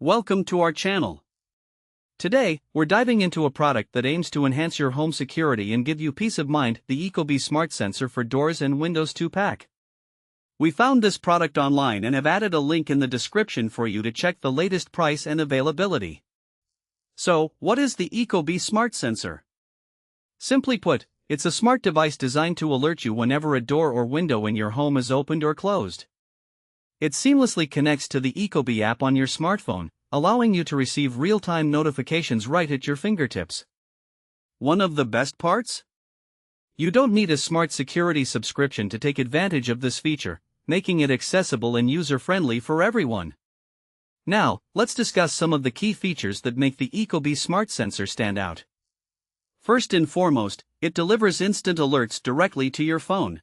Welcome to our channel. Today, we're diving into a product that aims to enhance your home security and give you peace of mind, the ecobee Smart Sensor for Doors and Windows 2-pack. We found this product online and have added a link in the description for you to check the latest price and availability. So, what is the ecobee Smart Sensor? Simply put, it's a smart device designed to alert you whenever a door or window in your home is opened or closed. It seamlessly connects to the ecobee app on your smartphone, allowing you to receive real-time notifications right at your fingertips. One of the best parts? You don't need a smart security subscription to take advantage of this feature, making it accessible and user-friendly for everyone. Now, let's discuss some of the key features that make the ecobee Smart Sensor stand out. First and foremost, it delivers instant alerts directly to your phone.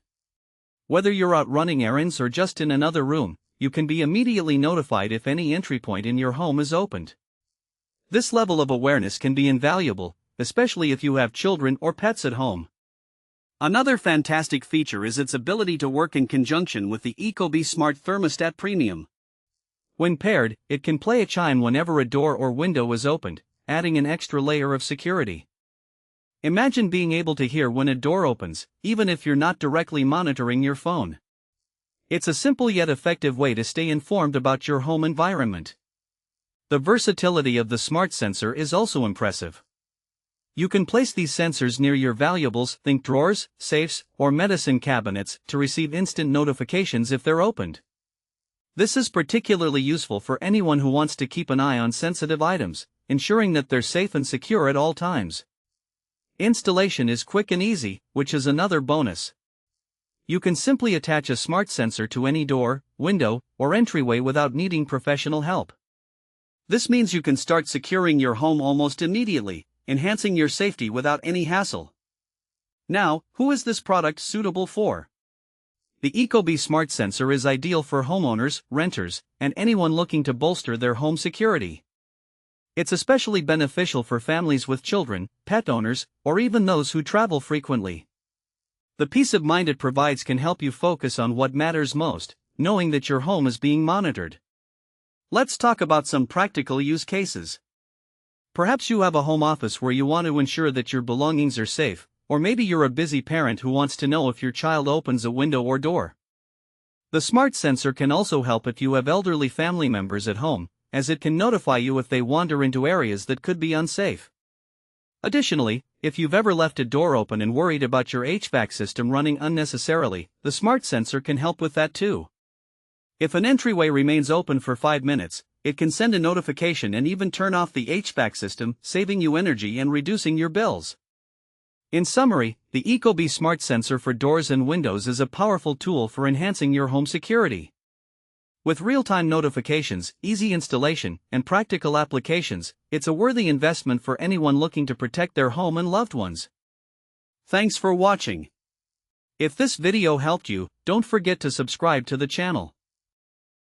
Whether you're out running errands or just in another room, you can be immediately notified if any entry point in your home is opened. This level of awareness can be invaluable, especially if you have children or pets at home. Another fantastic feature is its ability to work in conjunction with the ecobee Smart Thermostat Premium. When paired, it can play a chime whenever a door or window is opened, adding an extra layer of security. Imagine being able to hear when a door opens, even if you're not directly monitoring your phone. It's a simple yet effective way to stay informed about your home environment. The versatility of the Smart Sensor is also impressive. You can place these sensors near your valuables, think drawers, safes, or medicine cabinets, to receive instant notifications if they're opened. This is particularly useful for anyone who wants to keep an eye on sensitive items, ensuring that they're safe and secure at all times. Installation is quick and easy, which is another bonus. You can simply attach a smart sensor to any door, window, or entryway without needing professional help. This means you can start securing your home almost immediately, enhancing your safety without any hassle. Now, who is this product suitable for? The ecobee Smart Sensor is ideal for homeowners, renters, and anyone looking to bolster their home security. It's especially beneficial for families with children, pet owners, or even those who travel frequently. The peace of mind it provides can help you focus on what matters most, knowing that your home is being monitored. Let's talk about some practical use cases. Perhaps you have a home office where you want to ensure that your belongings are safe, or maybe you're a busy parent who wants to know if your child opens a window or door. The Smart Sensor can also help if you have elderly family members at home, as it can notify you if they wander into areas that could be unsafe. Additionally, if you've ever left a door open and worried about your HVAC system running unnecessarily, the Smart Sensor can help with that too. If an entryway remains open for 5 minutes, it can send a notification and even turn off the HVAC system, saving you energy and reducing your bills. In summary, the ecobee Smart Sensor for Doors and Windows is a powerful tool for enhancing your home security. With real-time notifications, easy installation, and practical applications, it's a worthy investment for anyone looking to protect their home and loved ones. Thanks for watching. If this video helped you, don't forget to subscribe to the channel.